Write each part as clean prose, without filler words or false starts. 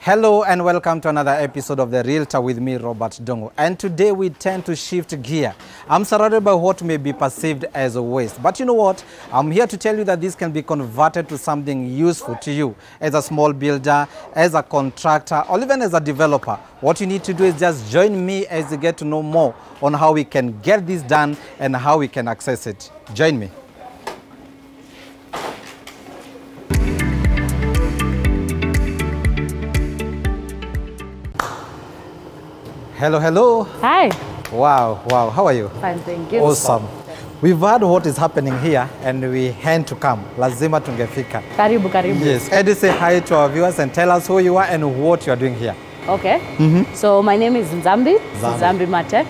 Hello and welcome to another episode of The Realtor with me, Robert Dongo. And today we tend to shift gear. I'm surrounded by what may be perceived as a waste. But you know what? I'm here to tell you that this can be converted to something useful to you as a small builder, as a contractor, or even as a developer. What you need to do is just join me as you get to know more on how we can get this done and how we can access it. Join me. Hello, hello. Hi. Wow, how are you? Fine, thank you. Awesome. We've heard what is happening here and we had to come. Lazima tungefika. Karibu, karibu. Yes. Can you say hi to our viewers and tell us who you are and what you are doing here? Okay. So my name is Nzambi Mate.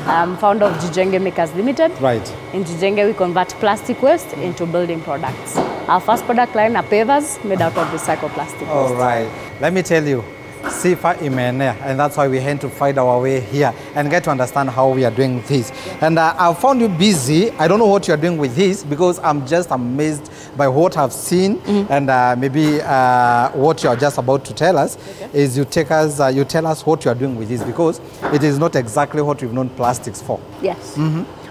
I'm founder of Jijenge Makers Limited. Right. In Jijenge, we convert plastic waste into building products. Our first product line are pavers made out of recycled plastic waste. All right. Let me tell you. Sifa imenea, and that's why we had to find our way here and get to understand how we are doing this. And I found you busy. I don't know what you are doing with this because I'm just amazed by what I've seen, and maybe what you are just about to tell us is you tell us what you are doing with this, because it is not exactly what we've known plastics for. Yes.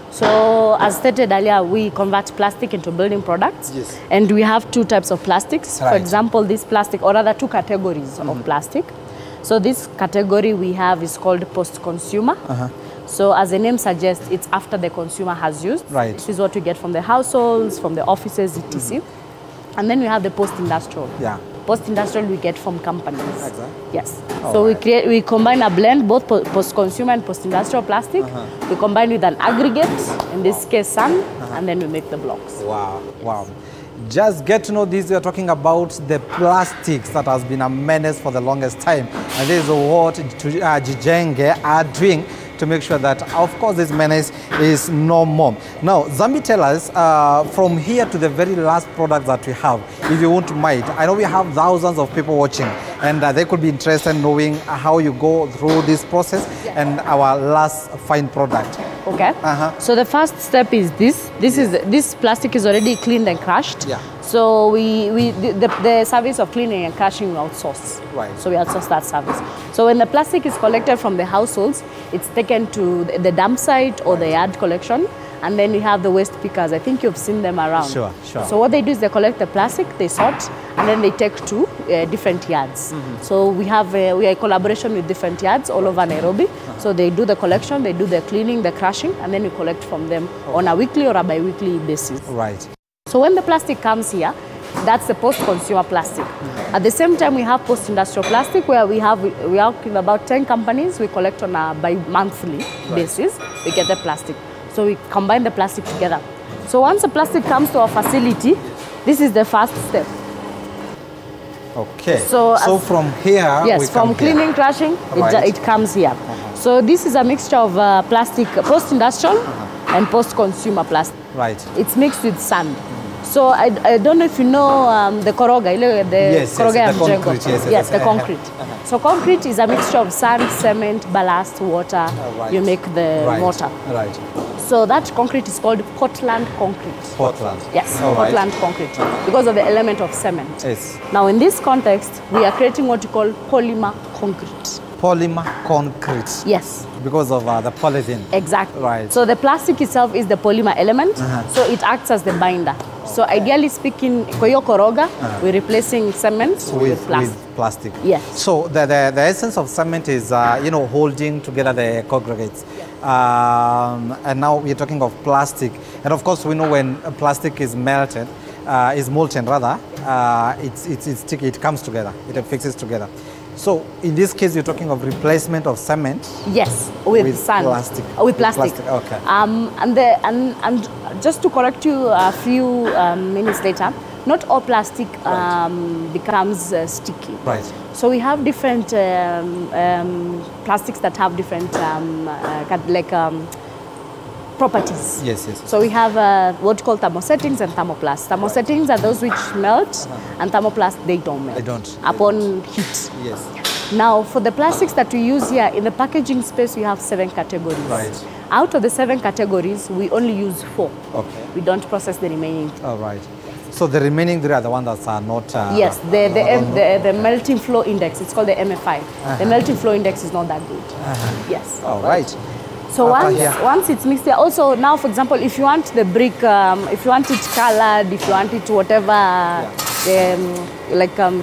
So, as stated earlier, we convert plastic into building products. Yes. And we have two types of plastics. Right. For example, this plastic, or rather two categories of plastic. So this category we have is called post-consumer. So as the name suggests, it's after the consumer has used. Right. This is what we get from the households, from the offices, etc. And then we have the post-industrial. Yeah. Post-industrial we get from companies. Exactly. Yes. So we combine a blend, both post-consumer and post-industrial plastic. We combine with an aggregate, in this case sand, and then we make the blocks. Wow. Just get to know this. We are talking about the plastics that has been a menace for the longest time. And this is what Jijenge are doing to make sure that, of course, this menace is no more. Now, Zambi, tell us, from here to the very last product that we have, if you won't mind, I know we have thousands of people watching, and they could be interested in knowing how you go through this process and our last fine product. Okay. So the first step is this. This plastic is already cleaned and crushed. Yeah. So the service of cleaning and crushing we outsource. Right. So we outsource that service. So when the plastic is collected from the households, it's taken to the dump site or the yard collection. And then we have the waste pickers. I think you've seen them around. Sure. So what they do is they collect the plastic, they sort, and then they take to different yards. So we are in collaboration with different yards all over Nairobi. So they do the collection, they do the cleaning, the crushing, and then we collect from them on a weekly or a bi-weekly basis. Right. So when the plastic comes here, that's the post-consumer plastic. At the same time, we have post-industrial plastic where we work with about 10 companies. We collect on a bi-monthly basis. We get the plastic. So we combine the plastic together. So once the plastic comes to our facility, this is the first step. Okay. So from here, yes, from cleaning, crushing, it comes here. So this is a mixture of plastic, post-industrial and post-consumer plastic. Right. It's mixed with sand. So I don't know if you know the koroga, the concrete. The concrete. So concrete is a mixture of sand, cement, ballast, water. You make the mortar. Right. So that concrete is called Portland concrete. Portland? Yes, Portland concrete, because of the element of cement. Yes. Now in this context, we are creating what you call polymer concrete. Polymer concrete? Yes. Because of the polythene? Exactly. Right. So the plastic itself is the polymer element, so it acts as the binder. So ideally speaking, koyo koroga, we're replacing cement with plastic. Yes. So the essence of cement is, holding together the congregates. And now we're talking of plastic. And of course, we know when plastic is molten, it's sticky, it comes together, it fixes together. So in this case, you're talking of replacement of cement. Yes, with sand. Plastic. With plastic. Okay. And just to correct you a few minutes later, not all plastic becomes sticky. Right. So we have different plastics that have different properties. Yes. So we have what we call thermosettings and thermoplasts. Thermosettings are those which melt, and thermoplasts, they don't melt. They don't. Upon heat. Yes. Now, for the plastics that we use here, in the packaging space, we have 7 categories. Right. Out of the 7 categories, we only use 4. Okay. We don't process the remaining. All right. So the remaining 3 are the ones that are not... yes, the melting flow index, it's called the MFI. The melting flow index is not that good. Yes. All right. So once it's mixed here, also now, for example, if you want the brick, if you want it colored, if you want it whatever,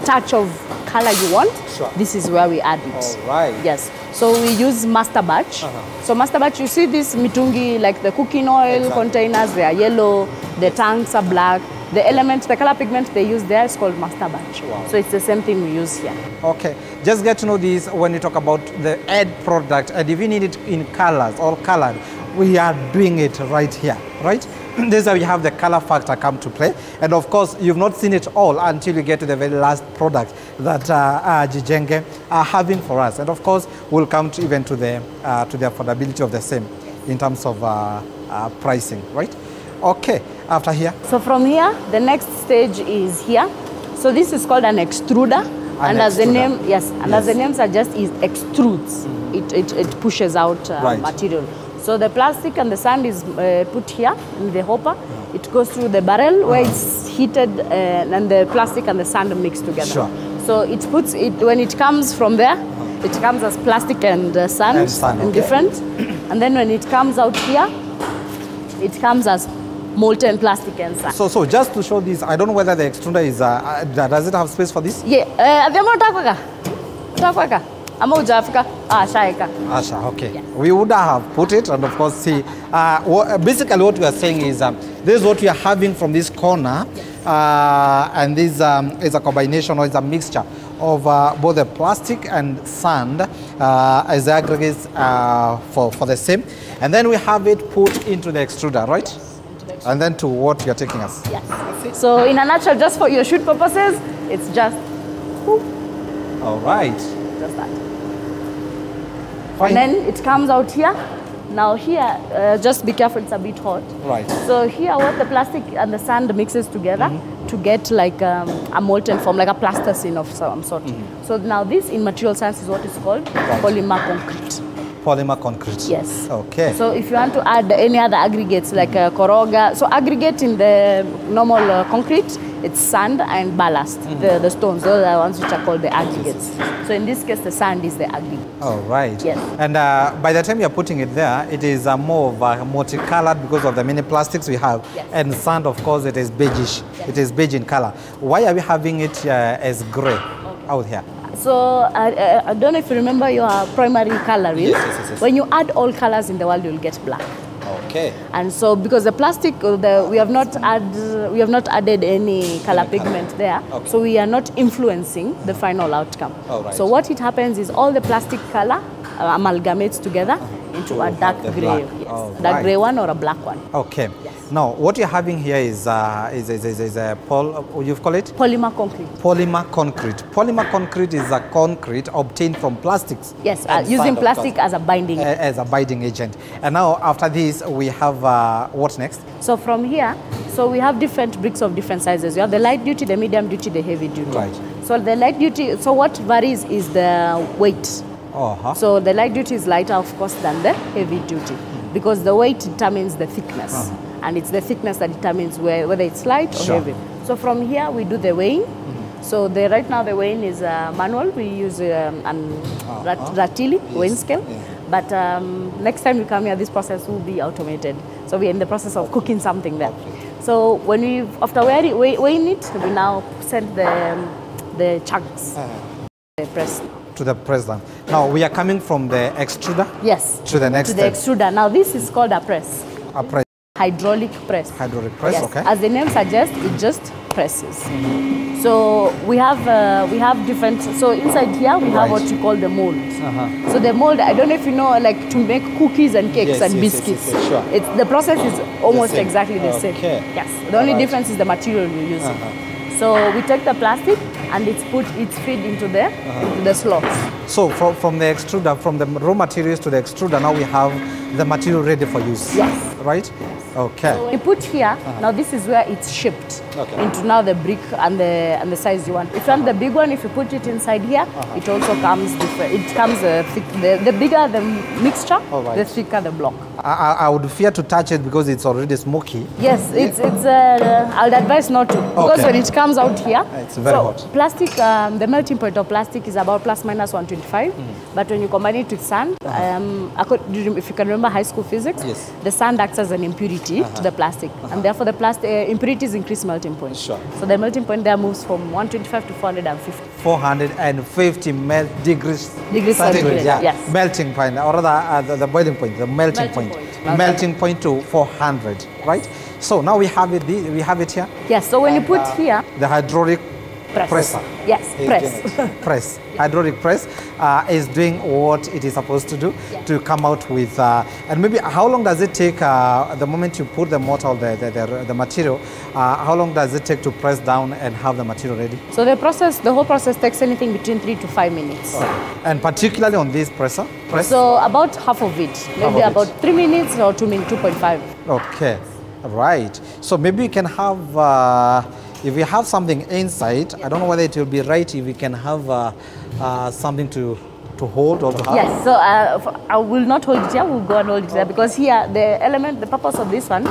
touch of color you want, this is where we add it. All right. Yes. So we use master batch. So master batch, you see this mitungi, like the cooking oil containers, they are yellow, the tanks are black. The element, the color pigment they use there is called master batch. Wow. So it's the same thing we use here. Okay, just get to know this when you talk about the end product, and if you need it in colors, all colored, we are doing it right here, right? This is how you have the color factor come to play. And of course, you've not seen it all until you get to the very last product that Gijenge are having for us. And of course, we'll come to even to the affordability of the same in terms of pricing, right? Okay, after here? So from here, the next stage is here. So this is called an extruder. And as the name, as the name suggests, it extrudes. It pushes out material. So the plastic and the sand is put here in the hopper. It goes through the barrel where it's heated and the plastic and the sand mix together. So it puts it, when it comes from there, it comes as plastic and sand, different. And then when it comes out here, it comes as molten plastic and sand. So just to show this, I don't know whether the extruder is, does it have space for this? Yeah, Asha, okay. Yes. We would have put it, and of course, see, basically what we are saying is, this is what we are having from this corner, and this is a combination or is a mixture of both the plastic and sand as aggregates for the same. And then we have it put into the extruder, right? And then to what you're taking us. Yes. So in a nutshell, just for your shoot purposes, it's just... All right. Just that. Fine. And then it comes out here. Now here, just be careful, it's a bit hot. Right. So here what the plastic and the sand mixes together to get like a molten form, like a plasticine of some sort. So now this in material science is what is called polymer concrete. Polymer concrete. Yes. Okay. So if you want to add any other aggregates like koroga, so aggregate in the normal concrete, it's sand and ballast, the stones, those are the ones which are called the aggregates. So in this case, the sand is the aggregate. Oh, right. Yes. And by the time you're putting it there, it is more of a multicolored because of the many plastics we have. Yes. And sand, of course, it is beigeish. Yes. It is beige in color. Why are we having it as gray out here? So I don't know if you remember your primary color wheel. Yes. When you add all colors in the world, you'll get black. Okay. And so because the plastic, we have not added any color pigment there, so we are not influencing the final outcome. Right. So what it happens is all the plastic color amalgamates together into a dark gray, dark gray one or a black one. Okay. Yes. Now what you're having here is you've called it polymer concrete. Polymer concrete. Polymer concrete is a concrete obtained from plastics. Yes, using plastic as a binding as a binding agent. And now after this we have what next? So from here, so we have different bricks of different sizes. You have the light duty, the medium duty, the heavy duty. Right. So the light duty, so what varies is the weight. So the light duty is lighter, of course, than the heavy duty because the weight determines the thickness. And it's the thickness that determines whether it's light or heavy. So from here, we do the weighing. So right now, the weighing is manual. We use Ratili weighing scale. But next time we come here, this process will be automated. So we're in the process of cooking something there. So when after weighing it, we now send the chunks the press. To the press down. Now we are coming from the extruder. Yes. To the next step. To the extruder. Now this is called a press. A press. Hydraulic press. Hydraulic press. Yes. Okay. As the name suggests, it just presses. So we have different. So inside here we have what you call the mold. So the mold, I don't know if you know, like to make cookies and cakes and biscuits. Yes, sure. The process is almost exactly the same. Yes. The only difference is the material you use. So we take the plastic and it's feed into the slots. So from the extruder, from the raw materials to the extruder, now we have the material ready for use. Yes. Right? Yes. Okay. So you put here, now this is where it's shipped into now the brick and the size you want. If you want the big one, if you put it inside here, it also comes different. It comes thick. The bigger the mixture, the thicker the block. I would fear to touch it because it's already smoky. Yes, I would advise not to, because when it comes out here, it's very hot. Plastic, the melting point of plastic is about plus minus 125, but when you combine it with sand, if you can remember high school physics, the sand acts as an impurity to the plastic, and therefore the plastic impurities increase melting point. Sure. So the melting point there moves from 125 to 450. 450 degrees centigrade. Yes. Melting point, or rather the boiling point, the melting point. Melting point to 400, right? So now we have it. We have it here. Yes. So when you put here the hydraulic presser. Yes, press. Press. Hydraulic press is doing what it is supposed to do to come out with. And maybe how long does it take the moment you put the mortar, the material? How long does it take to press down and have the material ready? So the whole process takes anything between 3 to 5 minutes. And particularly on this press? So about half of it, maybe about 3 minutes or 2 minutes, 2.5. Okay, right. So maybe we can have. If we have something inside, I don't know whether it will be right if we can have something to hold or to have. Yes, so I will not hold it here, we'll go and hold it there, because here the purpose of this one,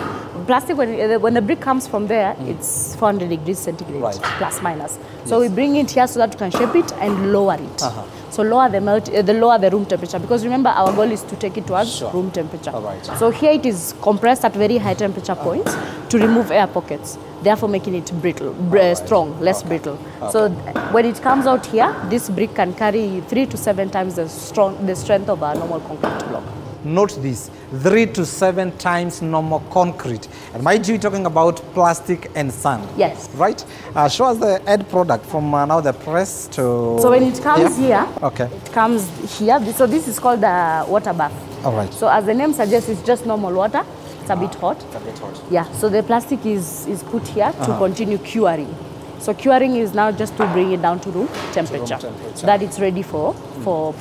plastic, when the brick comes from there, it's 400 degrees centigrade, plus minus. So we bring it here so that we can shape it and lower it. So lower the room temperature, because remember our goal is to take it towards room temperature. So here it is compressed at very high temperature points to remove air pockets, therefore making it brittle, strong, less brittle. So when it comes out here, this brick can carry 3 to 7 times the strength of a normal concrete block. Note this, 3 to 7 times normal concrete. And mind you, talking about plastic and sand. Yes. Right? Show us the end product from now the press to... So when it comes here, it comes here. So this is called the water bath. All right. So as the name suggests, it's just normal water. It's a bit hot. It's a bit hot. Yeah, so the plastic is put here to continue curing. So curing is now just to bring it down to room temperature, so that it's ready for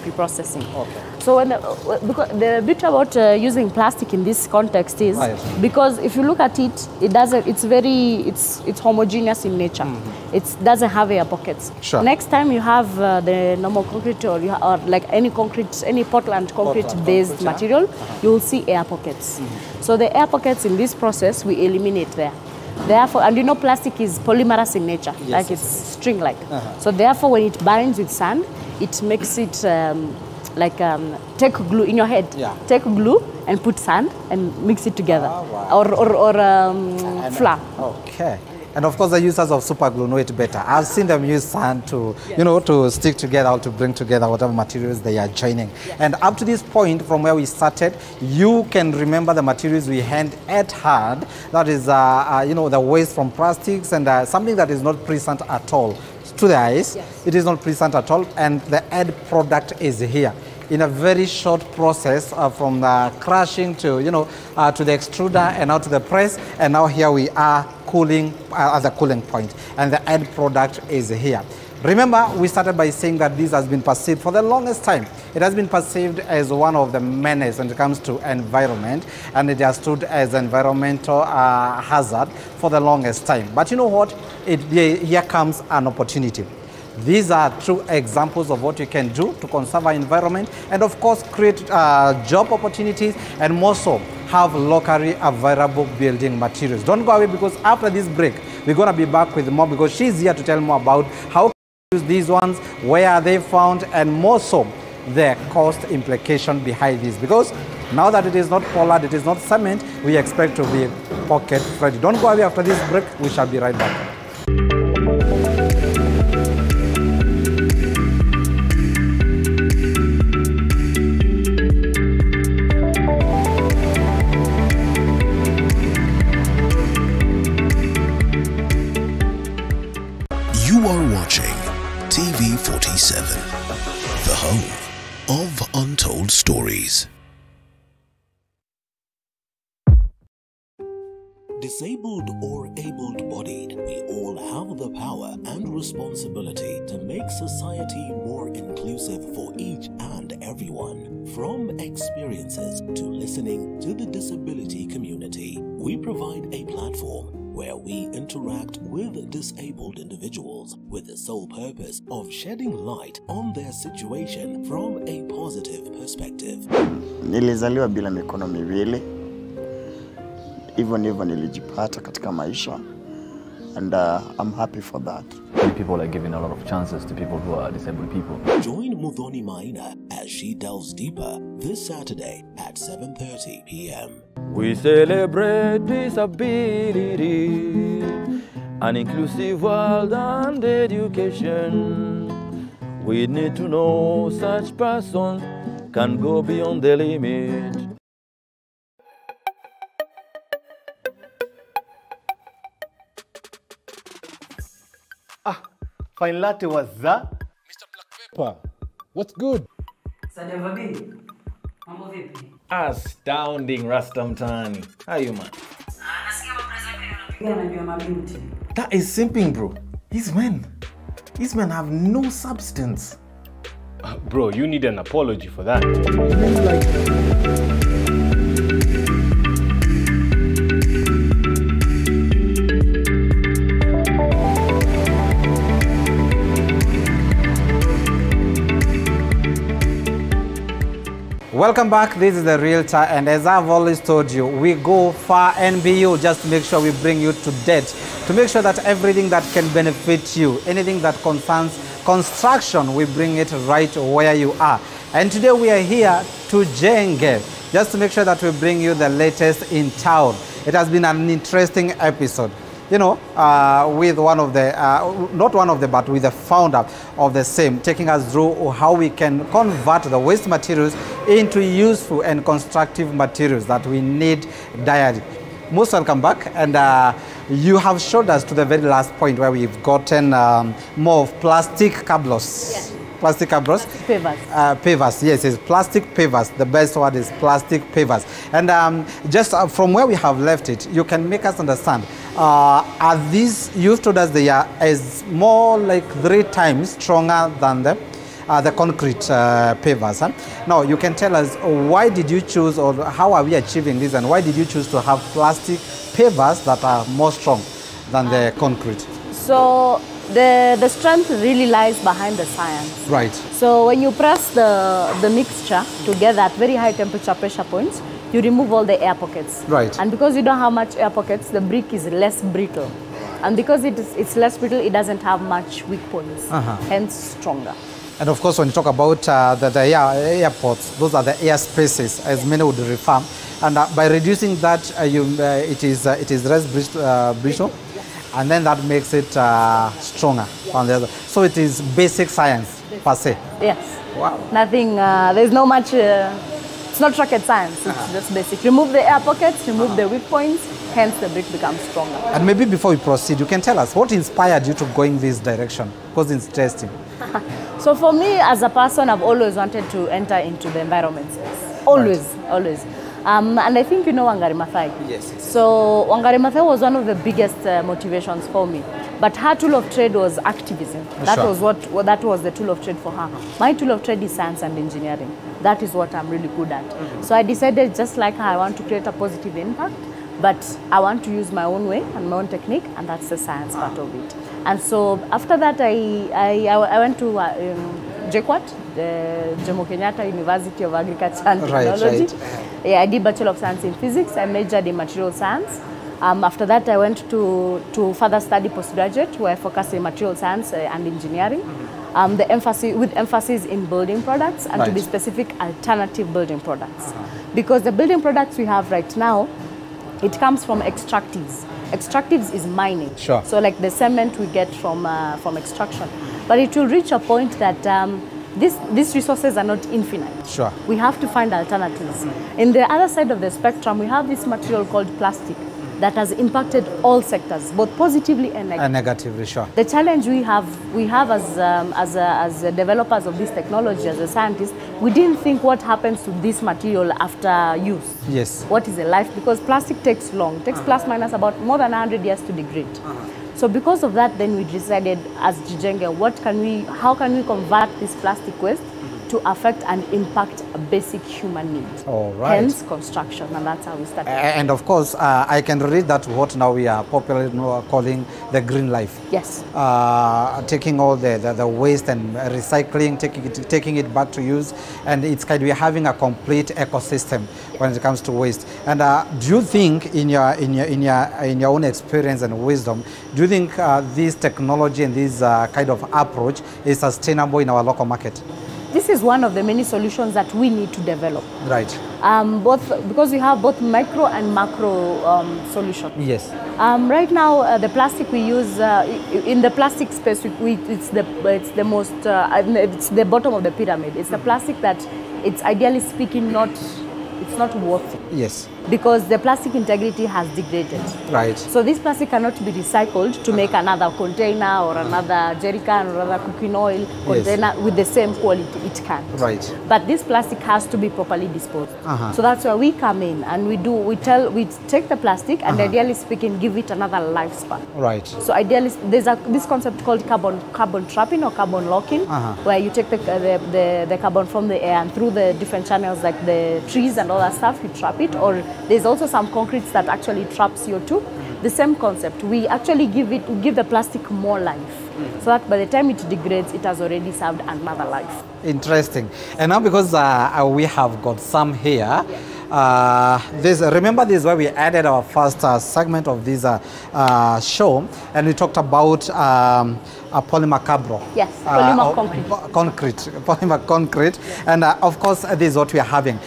pre-processing. So because the bit about using plastic in this context is because if you look at it, it's homogeneous in nature. It doesn't have air pockets. Next time you have the normal concrete or like any Portland concrete based material, you will see air pockets. So the air pockets in this process we eliminate there. Therefore, and you know plastic is polymerous in nature, it's string-like. So therefore, when it binds with sand, it makes it take glue in your head. Take glue and put sand and mix it together, or flour. Okay. And of course, the users of super glue know it better. I've seen them use sand to, to stick together or to bring together whatever materials they are joining. And up to this point, from where we started, you can remember the materials we had at hand. That is, the waste from plastics and something that is not present at all to the eyes. It is not present at all, and the end product is here. In a very short process from the crushing to, to the extruder and now to the press, and now here we are cooling at the cooling point, and the end product is here. Remember, we started by saying that this has been perceived for the longest time. It has been perceived as one of the menace when it comes to environment, and it has stood as environmental hazard for the longest time. But you know what? Here comes an opportunity. These are true examples of what you can do to conserve our environment and, of course, create job opportunities and more so have locally available building materials. Don't go away, because after this break, we're going to be back with more, because she's here to tell more about how to use these ones, where are they found, and more so the cost implication behind this. Because now that it is not pollard, it is not cement, we expect to be pocket ready. Don't go away after this break. We shall be right back. You are watching TV 47, the home of untold stories. Disabled or able-bodied, we all have the power and responsibility to make society more inclusive for each and everyone. From experiences to listening to the disability community, we provide a platform where we interact with disabled individuals with the sole purpose of shedding light on their situation from a positive perspective. Nilizaliwa bila mikono miwili. Hivyo nilijipata katika maisha, and I'm happy for that. People are giving a lot of chances to people who are disabled people. Join Muthoni Maina as she delves deeper this Saturday at 7:30 p.m. We celebrate disability, an inclusive world and education. We need to know such person can go beyond the limit. Fine latte was that? Mr. Black Pepper, what's good? Astounding, Rasta Mtani. How are you, man? That is simping, bro. These men have no substance. Bro, you need an apology for that. Welcome back. This is the Realtor, and as I've always told you, we go far and beyond just to make sure we bring you to date, to make sure that everything that can benefit you, anything that concerns construction, we bring it right where you are. And today we are here to Jenge, just to make sure that we bring you the latest in town. It has been an interesting episode. You know, with one of the, not one of the, but with the founder of the same, taking us through how we can convert the waste materials into useful and constructive materials that we need direly. Most welcome back, and you have showed us to the very last point where we've gotten more of plastic cablos. Yeah. Plastic cabros? Pavers. Pavers, yes, it's plastic pavers. The best word is plastic pavers. And just from where we have left it, you can make us understand, are these, you've told us they are as more like 3 times stronger than the concrete pavers. Huh? Now, you can tell us, why did you choose, or how are we achieving this, and why did you choose to have plastic pavers that are more strong than the concrete? So, the strength really lies behind the science. Right. So when you press the mixture together at very high temperature pressure points, you remove all the air pockets. Right. And because you don't have much air pockets, the brick is less brittle. And because it's less brittle, it doesn't have much weak points, hence stronger. And of course, when you talk about the airports, those are the air spaces, as many would refer. And by reducing that, it is less brittle. And then that makes it stronger on the other. So it is basic science per se. Yes. Wow. Nothing, there's no much, it's not rocket science, it's just basic. Remove the air pockets, remove the weak points, hence the brick becomes stronger. And maybe before we proceed, you can tell us what inspired you to go in this direction? Because it's interesting. So for me, as a person, I've always wanted to enter into the environment space. Always, right. Always. And I think you know Wangari Maathai. Yes. So Wangari Maathai was one of the biggest motivations for me. But her tool of trade was activism. That was the tool of trade for her. My tool of trade is science and engineering. That is what I'm really good at. So I decided, just like her, I want to create a positive impact, but I want to use my own way and my own technique, and that's the science part of it. And so after that, I went to GOtv, the Jomo Kenyatta University of Agriculture and Technology. Right. Yeah, I did Bachelor of Science in Physics. I majored in Material Science. After that, I went to further study postgraduate, where I focused in Material Science and Engineering, with emphasis in building products, and to be specific, alternative building products. Because the building products we have right now, it comes from extractives. Extractives is mining. Sure. So like the cement we get from extraction. But it will reach a point that these resources are not infinite. Sure. We have to find alternatives. In the other side of the spectrum, we have this material called plastic. that has impacted all sectors, both positively and negatively. And negatively, sure. The challenge we have as developers of this technology, as a scientist, we didn't think what happens to this material after use. Yes. What is the life? Because plastic takes long, takes plus minus about more than 100 years to degrade. So because of that, then we decided as GOtv, how can we convert this plastic waste to affect and impact a basic human need. All right. Hence construction, and that's how we started. And of course, I can relate that to what now we are popularly calling the green life. Yes. Taking all the waste and recycling, taking it back to use, and it's kind of having a complete ecosystem when it comes to waste. And do you think, in your own experience and wisdom, do you think this technology and this kind of approach is sustainable in our local market? This is one of the many solutions that we need to develop. Right. Because we have both micro and macro solutions. Yes. Right now, the plastic we use in the plastic space, it's the bottom of the pyramid. It's the plastic that, it's ideally speaking, it's not worth it. Yes. Because the plastic integrity has degraded. Right. So this plastic cannot be recycled to make another container or another jerry can or another cooking oil container with the same quality. It can't. Right. But this plastic has to be properly disposed. So that's where we come in, and we take the plastic and ideally speaking give it another lifespan. Right. So ideally there's this concept called carbon trapping or carbon locking, where you take the carbon from the air and through the different channels like the trees and all that stuff, you trap it, or there's also some concretes that actually trap CO2. The same concept. We actually give the plastic more life, so that by the time it degrades, it has already served another life. Interesting. And now because we have got some here, remember this is where we added our first segment of this show, and we talked about polymer cabro. Yes, polymer concrete. Polymer concrete. And of course, this is what we are having.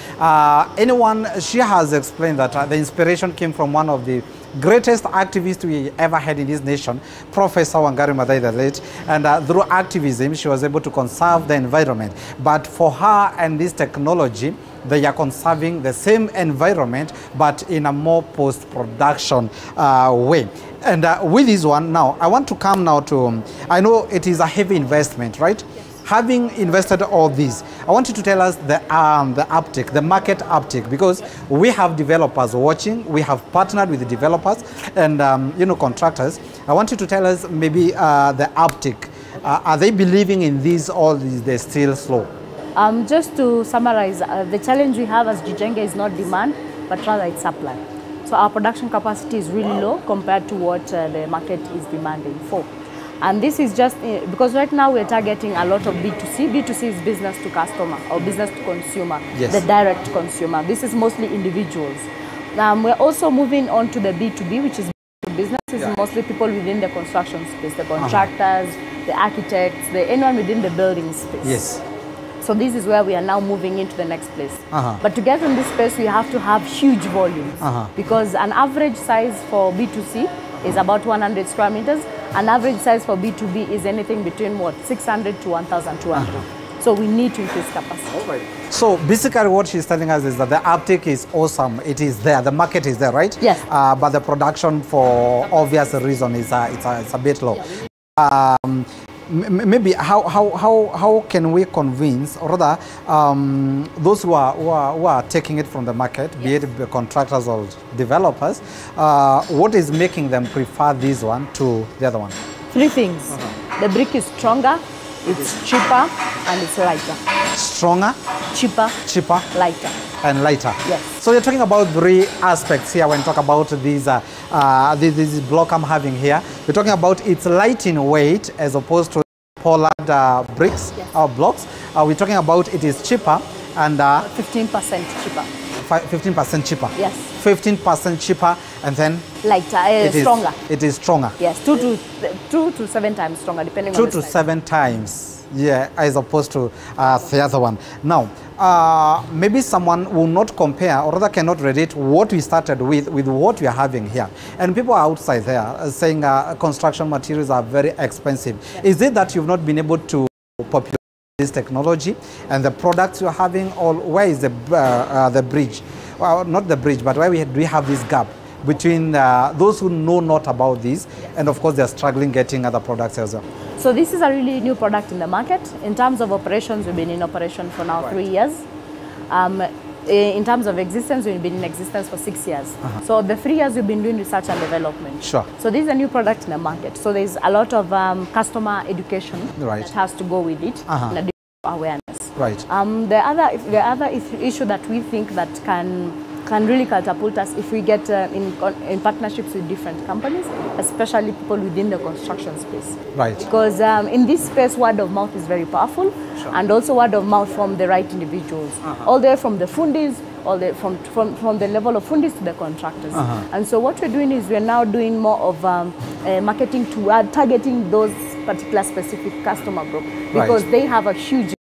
She has explained that the inspiration came from one of the greatest activist we ever had in this nation, Professor Wangari Maathai the late, and through activism she was able to conserve the environment. But for her and this technology, they are conserving the same environment but in a more post-production way. And with this one now, I want to come now to, I know it is a heavy investment, right? Yes. Having invested all these, I want you to tell us the uptake, the market uptake, because we have developers watching, we have partnered with the developers and contractors. I want you to tell us maybe the uptake. Are they believing in this, or is they still slow? Just to summarize, the challenge we have as GOtv is not demand, but rather it's supply. So our production capacity is really low compared to what the market is demanding for. And this is just because right now we're targeting a lot of B2C. B2C is business to customer or business to consumer, the direct consumer. This is mostly individuals. We're also moving on to the B2B, which is business. This is mostly people within the construction space, the contractors, the architects, anyone within the building space. Yes. So this is where we are now moving into the next place. But to get in this space, we have to have huge volumes because an average size for B2C is about 100 square meters. An average size for B2B is anything between 600 to 1,200. So we need to increase capacity. So basically what she's telling us is that the uptake is awesome. It is there. The market is there, right? Yes. But the production, for obvious reason, is it's a bit low. Maybe how can we convince, or rather those who are taking it from the market, be it contractors or developers, what is making them prefer this one to the other one? Three things. The brick is stronger, it's cheaper, and it's lighter. Stronger, cheaper, lighter. And lighter. Yes. So you're talking about three aspects here when you talk about these this block I'm having here. We're talking about its light in weight as opposed to pollard bricks or blocks. We're talking about it is cheaper and 15% cheaper. 15% cheaper. Yes. 15% cheaper, and then lighter, stronger. It is stronger. Yes, 2 to 7 times stronger, depending on the size. 2 to 7 times. Yeah, as opposed to the other one. Now, maybe someone will not compare, or rather cannot relate what we started with what we are having here. And people are outside there saying construction materials are very expensive. Yes. Is it that you've not been able to populate this technology and the products you're having, or where is the bridge? Well, not the bridge, but where do we have this gap between those who know not about this, and of course they're struggling getting other products as well? So this is a really new product in the market. In terms of operations, we've been in operation for now 3 years. In terms of existence, we've been in existence for 6 years. So the 3 years we've been doing research and development. Sure. So this is a new product in the market. So there's a lot of customer education that has to go with it, and awareness. Right. The other issue that we think that can really catapult us if we get in partnerships with different companies, especially people within the construction space. Right. Because in this space, word of mouth is very powerful, and also word of mouth from the right individuals, all the way from the fundis, all the from the level of fundis to the contractors. And so what we're doing is we're now doing more of marketing to targeting those particular specific customer group, because they have a huge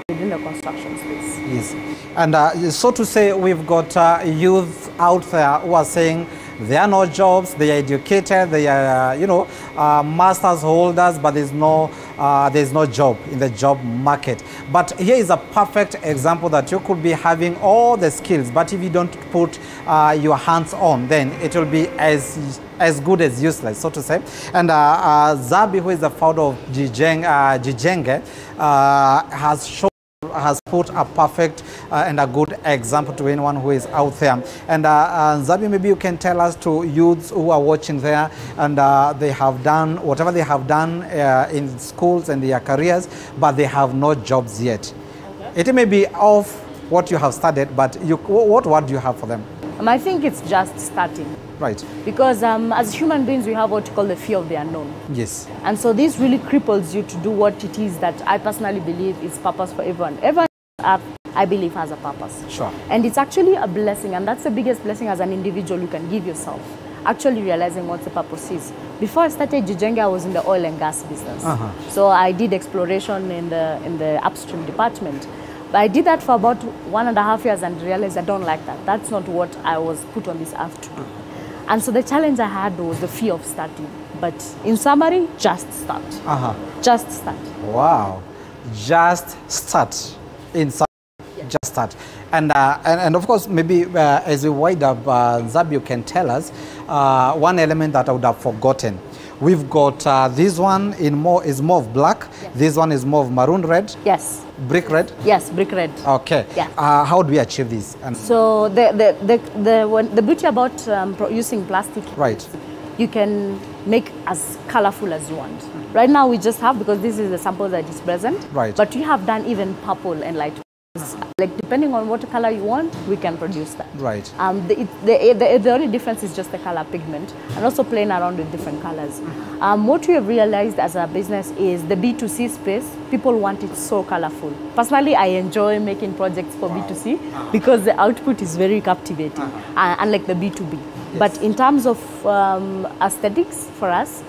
within the construction space. Yes. And so to say, we've got youth out there who are saying there are no jobs, they are educated, they are, masters holders, but there's no job in the job market. But here is a perfect example that you could be having all the skills, but if you don't put your hands on, then it will be as good as useless, so to say. And Zabi, who is the founder of Jijenge, has put a perfect and a good example to anyone who is out there. And Zabi, maybe you can tell us to youths who are watching there, and they have done whatever they have done in schools and their careers, but they have no jobs yet. It may be off what you have studied, but what word do you have for them? I think it's just starting. Right. Because as human beings, we have what you call the fear of the unknown. Yes. And so this really cripples you to do what it is that I personally believe is purpose for everyone. Everyone on earth, I believe, has a purpose. Sure. And it's actually a blessing, and that's the biggest blessing as an individual you can give yourself, actually realizing what the purpose is. Before I started Jijenge, I was in the oil and gas business. So I did exploration in the upstream department. But I did that for about 1.5 years and realized I don't like that. That's not what I was put on this earth to do. And so the challenge I had was the fear of starting. But in summary, just start. Just start. Wow. Just start. In summary, just start. And of course, maybe as we wind up, Zabi, you can tell us one element that I would have forgotten. We've got this one is more of black. Yes. This one is more of maroon red. Yes. Brick red. Yes, brick red. Okay. Yeah. How do we achieve this? And so the beauty about using plastic, right, you can make as colorful as you want. Right now we just have, because this is the sample that is present. Right. But we have done even purple and light. Like depending on what color you want, we can produce that. Right. The only difference is just the color pigment, and also playing around with different colors. What we have realized as a business is the B2C space, people want it so colorful. Personally, I enjoy making projects for B2C because the output is very captivating, unlike the B2B. Yes. But in terms of aesthetics, for us,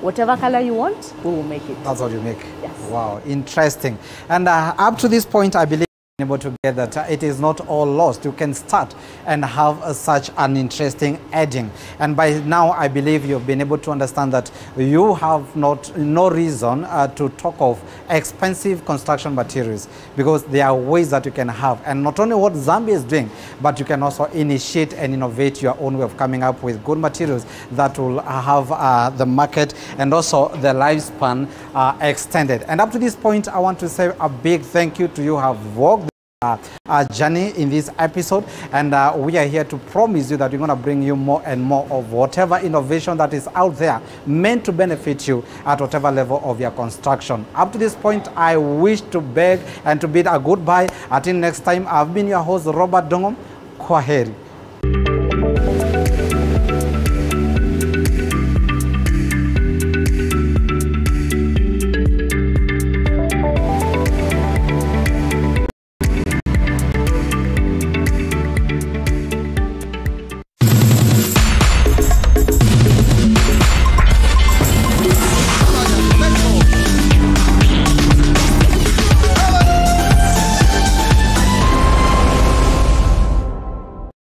whatever color you want, we will make it. That's what you make? Yes. Wow, interesting. And up to this point, I believe able to get that it is not all lost. You can start and have such an interesting heading. And by now, I believe you've been able to understand that you have no reason to talk of expensive construction materials, because there are ways that you can have. And not only what Zambia is doing, but you can also initiate and innovate your own way of coming up with good materials that will have the market and also the lifespan extended. And up to this point, I want to say a big thank you to you who have walked our journey in this episode, and we are here to promise you that we're going to bring you more and more of whatever innovation that is out there meant to benefit you at whatever level of your construction. Up to this point, I wish to beg and to bid a goodbye. Until next time, I've been your host, Robert Dongom. Kwaheri.